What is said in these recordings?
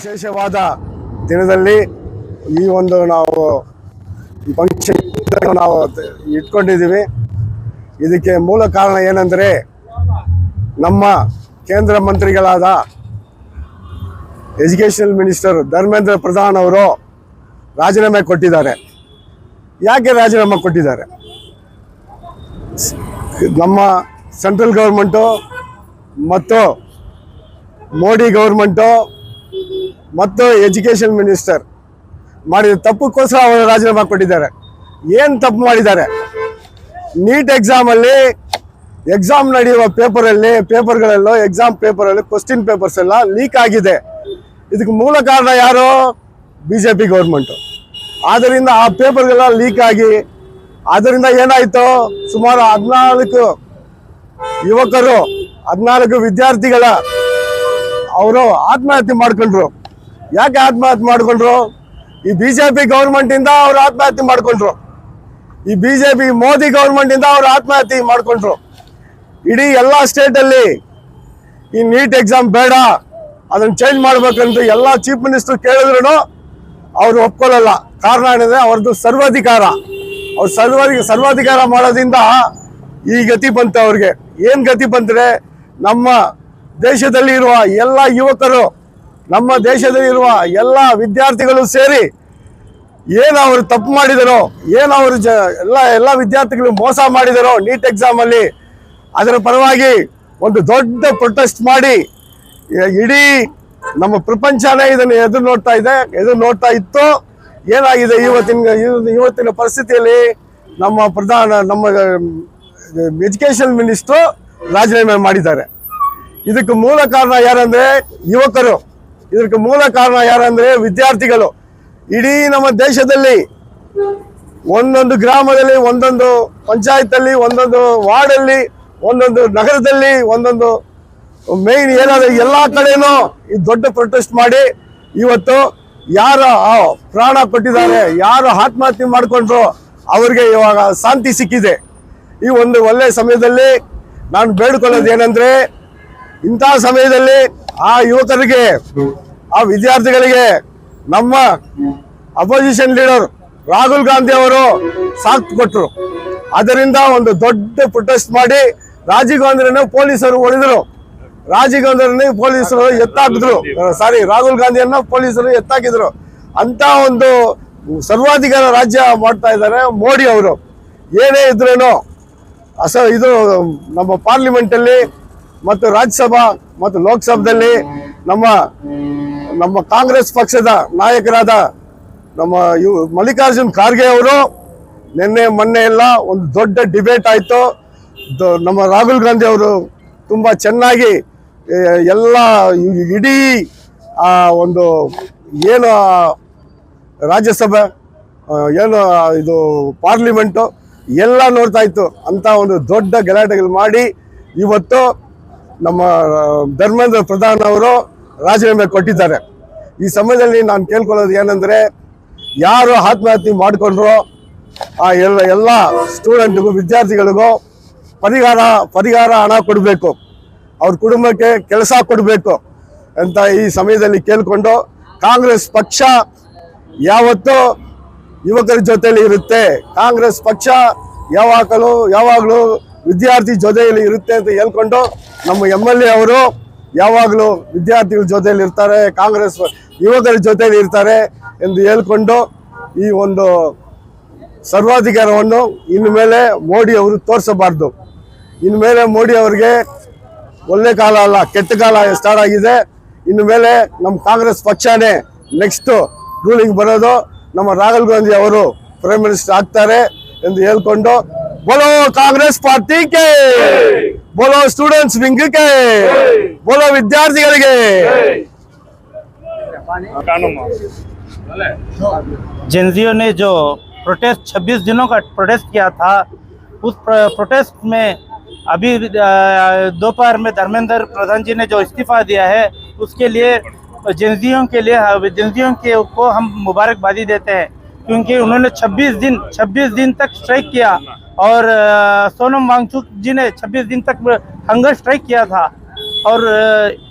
ವಿಶೇಷವಾದ ದಿನದಲ್ಲಿ ಈ ಒಂದು ನಾವು ಫಂಕ್ಷನ್ ನಾವು ಇಟ್ಕೊಂಡಿದ್ದೀವಿ. ಇದಕ್ಕೆ ಮೂಲ ಕಾರಣ ಏನಂದರೆ ನಮ್ಮ ಕೇಂದ್ರ ಮಂತ್ರಿಗಳಾದ ಎಜುಕೇಷನಲ್ ಮಿನಿಸ್ಟರ್ ಧರ್ಮೇಂದ್ರ ಪ್ರಧಾನ್ ಅವರು ರಾಜೀನಾಮೆ ಕೊಟ್ಟಿದ್ದಾರೆ. ಯಾಕೆ ರಾಜೀನಾಮೆ ಕೊಟ್ಟಿದ್ದಾರೆ? ನಮ್ಮ ಸೆಂಟ್ರಲ್ ಗೌರ್ಮೆಂಟು ಮತ್ತು ಮೋದಿ ಗೌರ್ಮೆಂಟು ಮತ್ತು ಎಜುಕೇಷನ್ ಮಿನಿಸ್ಟರ್ ಮಾಡಿದ ತಪ್ಪಕ್ಕೋಸ್ಕರ ಅವರು ರಾಜೀನಾಮೆ ಕೊಟ್ಟಿದ್ದಾರೆ. ಏನು ತಪ್ಪು ಮಾಡಿದ್ದಾರೆ? ನೀಟ್ ಎಕ್ಸಾಮಲ್ಲಿ ಎಕ್ಸಾಮ್ ನಡೆಯುವ ಪೇಪರ್ಗಳಲ್ಲೂ ಎಕ್ಸಾಮ್ ಪೇಪರಲ್ಲಿ ಕ್ವಶ್ಚನ್ ಪೇಪರ್ಸ್ ಎಲ್ಲ ಲೀಕ್ ಆಗಿದೆ. ಇದಕ್ಕೆ ಮೂಲ ಕಾರಣ ಯಾರು? BJP government. ಆದ್ದರಿಂದ ಆ ಪೇಪರ್ಗೆಲ್ಲ ಲೀಕ್ ಆಗಿ ಅದರಿಂದ ಏನಾಯಿತು, ಸುಮಾರು 14 ಯುವಕರು 14 ವಿದ್ಯಾರ್ಥಿಗಳ ಅವರು ಆತ್ಮಹತ್ಯೆ ಮಾಡ್ಕೊಂಡ್ರು. ಯಾಕೆ ಆತ್ಮಹತ್ಯೆ ಮಾಡ್ಕೊಂಡ್ರು? ಈ BJP ಗೌರ್ಮೆಂಟಿಂದ ಅವರು ಆತ್ಮಹತ್ಯೆ ಮಾಡ್ಕೊಂಡ್ರು. ಈ BJP ಮೋದಿ ಗೌರ್ಮೆಂಟಿಂದ ಅವರು ಆತ್ಮಹತ್ಯೆ ಮಾಡ್ಕೊಂಡ್ರು. ಇಡೀ ಎಲ್ಲ ಸ್ಟೇಟಲ್ಲಿ ಈ ನೀಟ್ ಎಕ್ಸಾಮ್ ಬೇಡ, ಅದನ್ನು ಚೇಂಜ್ ಮಾಡ್ಬೇಕಂತ ಎಲ್ಲ ಚೀಫ್ ಮಿನಿಸ್ಟರ್ ಕೇಳಿದ್ರು ಅವರು ಒಪ್ಕೊಳ್ಳಲ್ಲ. ಕಾರಣ ಏನಿದೆ, ಅವ್ರದ್ದು ಸರ್ವಾಧಿಕಾರ. ಅವ್ರು ಸರ್ವಾಧಿಕಾರ ಮಾಡೋದ್ರಿಂದ ಈ ಗತಿ ಬಂತು ಅವ್ರಿಗೆ. ಏನು ಗತಿ ಬಂದರೆ, ನಮ್ಮ ದೇಶದಲ್ಲಿ ಇರುವ ಎಲ್ಲ ಯುವಕರು, ನಮ್ಮ ದೇಶದಲ್ಲಿ ಇರುವ ಎಲ್ಲ ವಿದ್ಯಾರ್ಥಿಗಳು ಸೇರಿ ಏನು ಅವರು ತಪ್ಪು ಮಾಡಿದರೋ, ಏನು ಅವರು ಎಲ್ಲ ವಿದ್ಯಾರ್ಥಿಗಳು ಮೋಸ ಮಾಡಿದರೋ ನೀಟ್ ಎಕ್ಸಾಮಲ್ಲಿ, ಅದರ ಪರವಾಗಿ ಒಂದು ದೊಡ್ಡ ಪ್ರೊಟೆಸ್ಟ್ ಮಾಡಿ ಇಡೀ ನಮ್ಮ ಪ್ರಪಂಚನೇ ಇದನ್ನು ಎದುರು ನೋಡ್ತಾ ಇತ್ತು. ಏನಾಗಿದೆ ಇವತ್ತಿನ ಪರಿಸ್ಥಿತಿಯಲ್ಲಿ, ನಮ್ಮ ಎಜುಕೇಷನ್ ಮಿನಿಸ್ಟ್ರು ರಾಜೀನಾಮೆ ಮಾಡಿದ್ದಾರೆ. ಇದಕ್ಕೆ ಮೂಲ ಕಾರಣ ಯಾರಂದ್ರೆ ಯುವಕರು, ಇದಕ್ಕೆ ಮೂಲ ಕಾರಣ ಯಾರಂದ್ರೆ ವಿದ್ಯಾರ್ಥಿಗಳು. ಇಡೀ ನಮ್ಮ ದೇಶದಲ್ಲಿ ಒಂದೊಂದು ಗ್ರಾಮದಲ್ಲಿ, ಒಂದೊಂದು ಪಂಚಾಯತಲ್ಲಿ, ಒಂದೊಂದು ವಾರ್ಡಲ್ಲಿ, ಒಂದೊಂದು ನಗರದಲ್ಲಿ, ಒಂದೊಂದು ಮೇನ್ ಏನಾದ್ರೆ ಎಲ್ಲ ಕಡೆನೂ ಈ ದೊಡ್ಡ ಪ್ರೊಟೆಸ್ಟ್ ಮಾಡಿ ಇವತ್ತು ಯಾರು ಪ್ರಾಣ ಕೊಟ್ಟಿದ್ದಾರೆ, ಯಾರು ಆತ್ಮಹತ್ಯೆ ಮಾಡಿಕೊಂಡ್ರು ಅವ್ರಿಗೆ ಇವಾಗ ಶಾಂತಿ ಸಿಕ್ಕಿದೆ. ಈ ಒಂದು ಒಳ್ಳೆಯ ಸಮಯದಲ್ಲಿ ನಾನು ಬೇಡಿಕೊಳ್ಳೋದು ಏನಂದ್ರೆ, ಇಂಥ ಸಮಯದಲ್ಲಿ ಆ ಯುವಕರಿಗೆ, ಆ ವಿದ್ಯಾರ್ಥಿಗಳಿಗೆ ನಮ್ಮ ಅಪೋಸಿಷನ್ ಲೀಡರ್ ರಾಹುಲ್ ಗಾಂಧಿ ಅವರು ಸಾಥ್ ಕೊಟ್ಟರು. ಅದರಿಂದ ಒಂದು ದೊಡ್ಡ ಪ್ರೊಟೆಸ್ಟ್ ಮಾಡಿ ರಾಜೀವ್ ಗಾಂಧಿಯನ್ನು ಪೊಲೀಸರು ಹೊಡೆದರು. ರಾಹುಲ್ ಗಾಂಧಿಯನ್ನ ಪೊಲೀಸರು ಎತ್ತಾಕಿದ್ರು. ಅಂತ ಒಂದು ಸರ್ವಾಧಿಕಾರ ರಾಜ್ಯ ಮಾಡ್ತಾ ಇದ್ದಾರೆ ಮೋದಿ ಅವರು. ಏನೇ ಇದ್ರೇನು ಇದು ನಮ್ಮ ಪಾರ್ಲಿಮೆಂಟಲ್ಲಿ ಮತ್ತು ರಾಜ್ಯಸಭಾ ಮತ್ತು ಲೋಕಸಭೆಯಲ್ಲಿ ನಮ್ಮ ಕಾಂಗ್ರೆಸ್ ಪಕ್ಷದ ನಾಯಕರಾದ ನಮ್ಮ ಮಲ್ಲಿಕಾರ್ಜುನ್ ಖರ್ಗೆ ಅವರು ಮೊನ್ನೆ ಎಲ್ಲ ಒಂದು ದೊಡ್ಡ ಡಿಬೇಟ್ ಆಯಿತು. ನಮ್ಮ ರಾಹುಲ್ ಗಾಂಧಿ ಅವರು ತುಂಬ ಚೆನ್ನಾಗಿ ಎಲ್ಲ ಇಡೀ ಒಂದು ಏನು ರಾಜ್ಯಸಭೆ, ಏನು ಇದು ಪಾರ್ಲಿಮೆಂಟು ಎಲ್ಲ ನೋಡ್ತಾ ಇತ್ತು. ಅಂತ ಒಂದು ದೊಡ್ಡ ಗಲಾಟೆಗಳು ಮಾಡಿ ಇವತ್ತು ನಮ್ಮ ಧರ್ಮೇಂದ್ರ ಪ್ರಧಾನ್ ಅವರು ರಾಜೀನಾಮೆ ಕೊಟ್ಟಿದ್ದಾರೆ. ಈ ಸಮಯದಲ್ಲಿ ನಾನು ಕೇಳ್ಕೊಳ್ಳೋದು ಏನಂದರೆ, ಯಾರು ಆತ್ಮಹತ್ಯೆ ಮಾಡಿಕೊಂಡ್ರು ಆ ಎಲ್ಲ ಸ್ಟೂಡೆಂಟ್ಗೂ, ವಿದ್ಯಾರ್ಥಿಗಳಿಗೂ ಪರಿಹಾರ ಹಣ ಕೊಡಬೇಕು, ಅವ್ರ ಕುಟುಂಬಕ್ಕೆ ಕೆಲಸ ಕೊಡಬೇಕು ಅಂತ ಈ ಸಮಯದಲ್ಲಿ ಕೇಳಿಕೊಂಡು, ಕಾಂಗ್ರೆಸ್ ಪಕ್ಷ ಯಾವತ್ತೂ ಯುವಕರ ಜೊತೆಯಲ್ಲಿ ಇರುತ್ತೆ, ಕಾಂಗ್ರೆಸ್ ಪಕ್ಷ ಯಾವಾಗಲೂ ವಿದ್ಯಾರ್ಥಿ ಜೊತೆಯಲ್ಲಿ ಇರುತ್ತೆ ಅಂತ ಹೇಳ್ಕೊಂಡು, ನಮ್ಮ MLA ಅವರು ಯಾವಾಗಲೂ ವಿದ್ಯಾರ್ಥಿಗಳ ಜೊತೆಯಲ್ಲಿ ಇರ್ತಾರೆ, ಕಾಂಗ್ರೆಸ್ ಯುವಕರ ಜೊತೆಯಲ್ಲಿ ಇರ್ತಾರೆ ಎಂದು ಹೇಳ್ಕೊಂಡು, ಈ ಒಂದು ಸರ್ವಾಧಿಕಾರವನ್ನು ಇನ್ನು ಮೇಲೆ ಮೋದಿ ಅವರು ತೋರಿಸಬಾರ್ದು. ಇನ್ನು ಮೇಲೆ ಮೋದಿ ಅವರಿಗೆ ಒಳ್ಳೆ ಕಾಲ ಅಲ್ಲ, ಕೆಟ್ಟ ಕಾಲ ಸ್ಟಾರ್ಟ್ ಆಗಿದೆ. ಇನ್ನು ಮೇಲೆ ನಮ್ಮ ಕಾಂಗ್ರೆಸ್ ಪಕ್ಷನೇ ನೆಕ್ಸ್ಟ್ ರೂಲಿಂಗ್ ಬರೋದು. ನಮ್ಮ ರಾಹುಲ್ ಗಾಂಧಿ ಅವರು ಪ್ರೈಮ್ ಮಿನಿಸ್ಟರ್ ಆಗ್ತಾರೆ ಎಂದು ಹೇಳ್ಕೊಂಡು, बोलो कांग्रेस पार्टी के, बोलो स्टूडेंट्स विंग के, बोलो विद्यार्थियों जेनजीओ ने जो प्रोटेस्ट 26 दिनों का प्रोटेस्ट किया था, उस प्रोटेस्ट में अभी दोपहर में धर्मेंद्र प्रधान जी ने जो इस्तीफा दिया है, उसके लिए जेनजीओ को हम मुबारकबादी देते हैं, क्योंकि उन्होंने 26 दिन तक स्ट्राइक किया। और सोनम वांगचुक जी ने 26 दिन तक हंगर स्ट्राइक किया था। और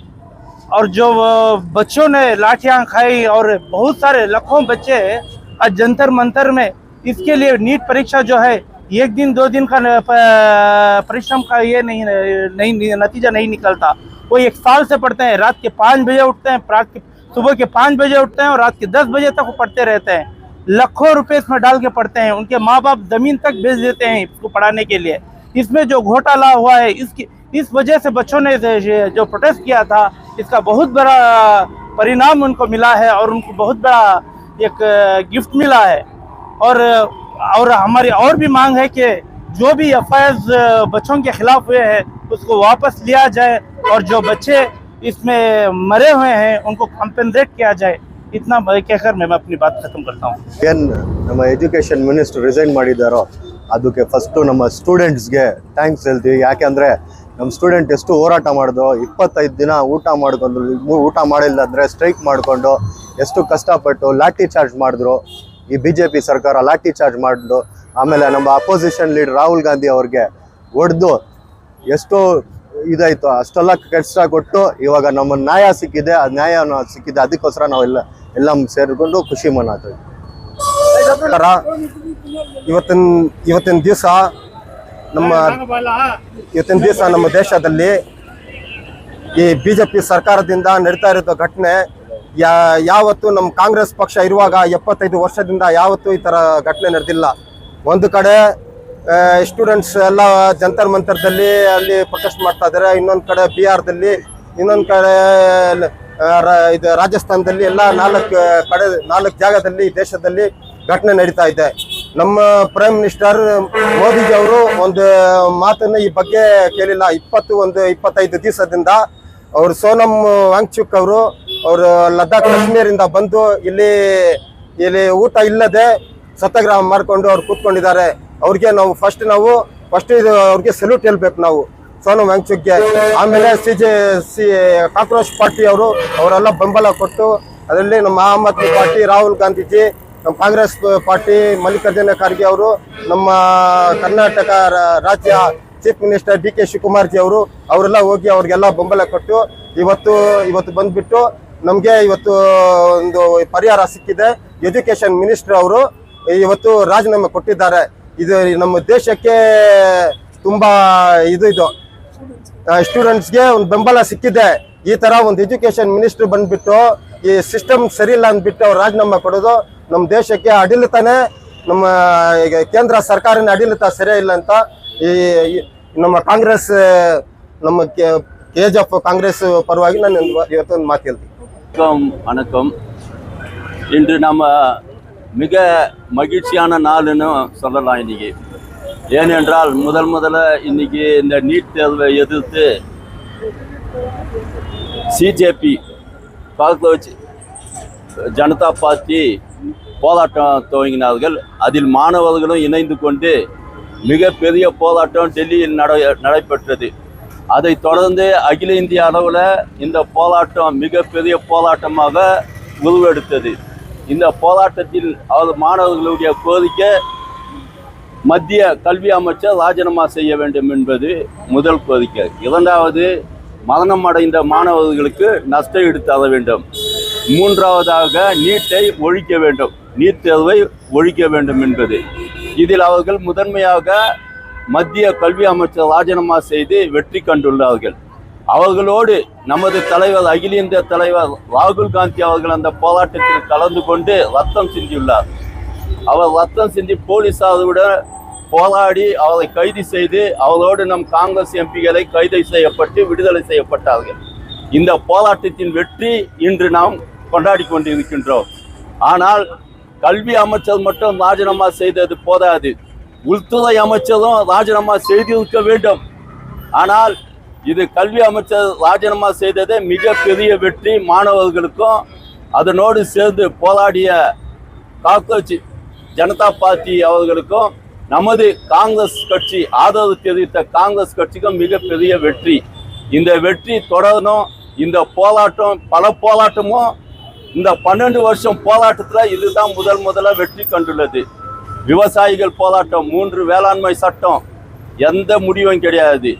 और जो बच्चों ने लाठियां खाई और बहुत सारे लाखों बच्चे आज जंतर मंतर में इसके लिए नीट परीक्षा जो है एक दिन 2 दिन का परिश्रम का ये नहीं नतीजा नहीं निकलता। वो 1 साल से पढ़ते हैं, रात के 5 बजे उठते हैं, सुबह के 5 बजे उठते हैं और रात के 10 बजे तक वो पढ़ते रहते हैं। लाखों रुपए इसमें डाल के पढ़ते हैं, उनके माँ बाप जमीन तक बेच देते हैं इसको पढ़ाने के लिए। इसमें जो घोटाला हुआ है इस वजह से बच्चों ने जो प्रोटेस्ट किया था इसका बहुत बड़ा परिणाम उनको मिला है और उनको बहुत बड़ा एक गिफ्ट मिला है। और हमारी और भी मांग है कि जो भी एफआईआर बच्चों के खिलाफ हुए हैं उसको वापस लिया जाए और जो बच्चे इसमें मरे हुए हैं उनको कंपेंसेट किया जाए। इतना कहकर मैं अपनी बात खत्म करता हूँ। ಏನು ನಮ್ಮ ಎಜುಕೇಷನ್ ಮಿನಿಸ್ಟರ್ ರಿಸೈನ್ ಮಾಡಿದ್ದಾರೋ ಅದಕ್ಕೆ ಫಸ್ಟು ನಮ್ಮ ಸ್ಟೂಡೆಂಟ್ಸ್ಗೆ ಥ್ಯಾಂಕ್ಸ್ ಹೇಳ್ತೀವಿ. ಯಾಕೆಂದರೆ ನಮ್ಮ ಸ್ಟೂಡೆಂಟ್ ಎಷ್ಟು ಹೋರಾಟ ಮಾಡಿದ್ರು, 25 ದಿನ ಊಟ ಮಾಡಿಲ್ಲ ಅಂದರೆ ಸ್ಟ್ರೈಕ್ ಮಾಡಿಕೊಂಡು ಎಷ್ಟು ಕಷ್ಟಪಟ್ಟು ಲಾಠಿ ಚಾರ್ಜ್ ಮಾಡಿದ್ರು. ಈ BJP ಸರ್ಕಾರ ಲಾಠಿ ಚಾರ್ಜ್ ಮಾಡಿದ್ರು. ಆಮೇಲೆ ನಮ್ಮ ಅಪೋಸಿಷನ್ ಲೀಡರ್ ರಾಹುಲ್ ಗಾಂಧಿ ಅವ್ರಿಗೆ ಹೊಡೆದು ಎಷ್ಟೋ ಇದಾಯಿತು, ಅಷ್ಟೆಲ್ಲ ಕಷ್ಟ ಕೊಟ್ಟು ಇವಾಗ ನಮ್ಮ ನ್ಯಾಯ ಸಿಕ್ಕಿದೆ. ಆ ನ್ಯಾಯ ಸಿಕ್ಕಿದೆ, ಅದಕ್ಕೋಸ್ಕರ ನಾವು ಎಲ್ಲ ಸೇರಿಕೊಂಡು ಖುಷಿ ಮನಾತೀವಿ. ಇವತ್ತಿನ ದಿವಸ ನಮ್ಮ ದೇಶದಲ್ಲಿ ಈ BJP ಸರ್ಕಾರದಿಂದ ನಡೀತಾ ಇರೋ ಘಟನೆ ಯಾವತ್ತು ನಮ್ಮ ಕಾಂಗ್ರೆಸ್ ಪಕ್ಷ ಇರುವಾಗ 75 ವರ್ಷದಿಂದ ಯಾವತ್ತೂ ಈ ಥರ ಘಟನೆ ನಡೆದಿಲ್ಲ. ಒಂದು ಕಡೆ ಸ್ಟೂಡೆಂಟ್ಸ್ ಎಲ್ಲ ಜಂತರ್ ಮಂತರ್ದಲ್ಲಿ ಅಲ್ಲಿ ಪ್ರೊಟೆಸ್ಟ್ ಮಾಡ್ತಾ ಇದ್ದಾರೆ, ಇನ್ನೊಂದು ಕಡೆ ಬಿಹಾರದಲ್ಲಿ, ಇನ್ನೊಂದು ಕಡೆ ಇದು ರಾಜಸ್ಥಾನದಲ್ಲಿ ಎಲ್ಲ 4 ಜಾಗದಲ್ಲಿ ದೇಶದಲ್ಲಿ ಘಟನೆ ನಡೀತಾ ಇದೆ. ನಮ್ಮ ಪ್ರೈಮ್ ಮಿನಿಸ್ಟರ್ ಮೋದಿಜಿ ಅವರು ಒಂದು ಮಾತನ್ನು ಈ ಬಗ್ಗೆ ಕೇಳಿಲ್ಲ. 25 ದಿವಸದಿಂದ ಅವರು ಸೋನಮ್ ವಾಂಗ್ಚುಕ್ ಅವರು ಲದ್ದಾಖ್ ಕಾಶ್ಮೀರಿಂದ ಬಂದು ಇಲ್ಲಿ ಊಟ ಇಲ್ಲದೆ ಸತ್ಯಾಗ್ರಹ ಮಾಡಿಕೊಂಡು ಅವ್ರು ಕೂತ್ಕೊಂಡಿದ್ದಾರೆ. ಅವ್ರಿಗೆ ನಾವು ಫಸ್ಟ್ ಅವ್ರಿಗೆ ಸಲ್ಯೂಟ್ ಹೇಳ್ಬೇಕು ನಾವು ಸೋನಮ್ ವಾಂಗ್ಚುಕ್ಗೆ. ಆಮೇಲೆ ಕಾಕ್ರೋಚ್ ಪಾರ್ಟಿ ಅವರೆಲ್ಲ ಬೆಂಬಲ ಕೊಟ್ಟು ಅದರಲ್ಲಿ ನಮ್ಮ ಆಮ್ ಆದ್ಮಿ ಪಾರ್ಟಿ, ರಾಹುಲ್ ಗಾಂಧೀಜಿ, ನಮ್ಮ ಕಾಂಗ್ರೆಸ್ ಪಾರ್ಟಿ, ಮಲ್ಲಿಕಾರ್ಜುನ ಖರ್ಗೆ ಅವರು, ನಮ್ಮ ಕರ್ನಾಟಕ ರಾಜ್ಯ chief minister DK Shivakumar G ಅವರೆಲ್ಲ ಹೋಗಿ ಅವ್ರಿಗೆಲ್ಲ ಬೆಂಬಲ ಕೊಟ್ಟು ಇವತ್ತು ಬಂದ್ಬಿಟ್ಟು ನಮಗೆ ಇವತ್ತು ಒಂದು ಪರಿಹಾರ ಸಿಕ್ಕಿದೆ. ಎಜುಕೇಶನ್ ಮಿನಿಸ್ಟರ್ ಅವರು ಇವತ್ತು ರಾಜೀನಾಮೆ ಕೊಟ್ಟಿದ್ದಾರೆ. ಇದು ನಮ್ಮ ದೇಶಕ್ಕೆ ತುಂಬಾ ಇದು ಸ್ಟೂಡೆಂಟ್ಸ್ಗೆ ಒಂದು ಬೆಂಬಲ ಸಿಕ್ಕಿದೆ. ಈ ತರ ಒಂದು ಎಜುಕೇಶನ್ ಮಿನಿಸ್ಟರ್ ಬಂದ್ಬಿಟ್ಟು ಈ ಸಿಸ್ಟಮ್ ಸರಿ ಇಲ್ಲ ಅಂದ್ಬಿಟ್ಟು ಅವ್ರು ರಾಜೀನಾಮೆ ಕೊಡೋದು ನಮ್ಮ ದೇಶಕ್ಕೆ ಆಡಳಿತನೇ, ನಮ್ಮ ಕೇಂದ್ರ ಸರ್ಕಾರನೇ ಆಡಳಿತ ಸರಿಯೇ ಇಲ್ಲ ಅಂತ ನಮ್ಮ ಕಾಂಗ್ರೆಸ್, ನಮ್ಮ KGF ಕಾಂಗ್ರೆಸ್ ಪರವಾಗಿ ನಾನು ಇವತ್ತೊಂದು மாத்தி ಹೇಳ್ತೀನಿ. வணக்கம். இன்று நம்ம மிக மகிழ்ச்சியான நாள்னு சொல்லலாம் இன்னைக்கு. ஏனென்றால் முதல்ல இன்னைக்கு இந்த நீட் தேர்வை எதிர்த்து CJP காக்ரோச் ஜனதா பார்ட்டி போராட்டம் துவங்கினார்கள். அதில் மாணவர்களும் இணைந்து கொண்டு மிகப்பெரிய போராட்டம் டெல்லியில் நடைபெற்றது. அதை தொடர்ந்து அகில இந்திய அளவில் இந்த போராட்டம் மிகப்பெரிய போராட்டமாக உருவெடுத்தது. இந்த போராட்டத்தில் மாணவர்களுடைய கோரிக்கை மத்திய கல்வி அமைச்சர் ராஜினாமா செய்ய வேண்டும் என்பது முதல் கோரிக்கை. இரண்டாவது, மரணம் அடைந்த மாணவர்களுக்கு நஷ்டஈடு தர வேண்டும். மூன்றாவதாக நீட்டை ஒழிக்க வேண்டும், நீட் தேர்வை ஒழிக்க வேண்டும் என்பது. இதில் அவர்கள் முதன்மையாக மத்திய கல்வி அமைச்சர் ராஜினாமா செய்து வெற்றி கண்டுள்ளார்கள். அவர்களோடு நமது தலைவர், அகில இந்திய தலைவர் ராகுல் காந்தி அவர்கள் அந்த போராட்டத்தில் கலந்து கொண்டு ரத்தம் சிந்தியுள்ளார். அவர் ரத்தம் சிந்தி போலீசாருடன் போராடி அவரை கைது செய்து அவரோடு நம் காங்கிரஸ் எம்பிகளை கைது செய்யப்பட்டு விடுதலை செய்யப்பட்டார்கள். இந்த போராட்டத்தின் வெற்றி இன்று நாம் கொண்டாடி கொண்டிருக்கின்றோம். ஆனால் கல்வி அமைச்சர் மட்டும் ராஜினாமா செய்தது போதாது, உள்துறை அமைச்சரும் ராஜினாமா செய்திருக்க வேண்டும். ஆனால் இது கல்வி அமைச்சர் ராஜினாமா செய்ததே மிகப்பெரிய வெற்றி மாணவர்களுக்கும் அதனோடு சேர்ந்து போராடிய காக்ரோச் ஜனதா பார்ட்டி அவர்களுக்கும் நமது காங்கிரஸ் கட்சி ஆதரவு தெரிவித்த காங்கிரஸ் கட்சிக்கும் மிகப்பெரிய வெற்றி. இந்த வெற்றி தொடரணும். இந்த போராட்டம் பல போராட்டமும் இந்த 12 வருஷம் போராட்டத்தில் இதுதான் முதல்ல வெற்றி கண்டுள்ளது. விவசாயிகள் போராட்டம், 3 வேளாண்மை சட்டம், எந்த முடிவும் கிடையாது.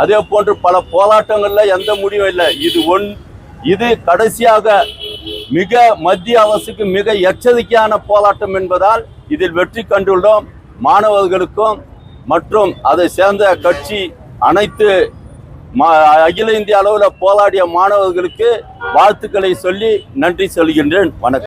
அதே போன்று பல போராட்டங்களில் எந்த முடிவும் இல்லை. இது இது கடைசியாக மிக மத்திய அரசுக்கு மிக எச்சரிக்கையான போராட்டம் என்பதால் இதில் வெற்றி கண்டுள்ளோம். மாணவர்களுக்கும் மற்றும் அதை சேர்ந்த கட்சி அனைத்து அகில இந்திய அளவில் போராடிய மாணவர்களுக்கு வாழ்த்துக்களை சொல்லி நன்றி சொல்கின்றேன். வணக்கம்.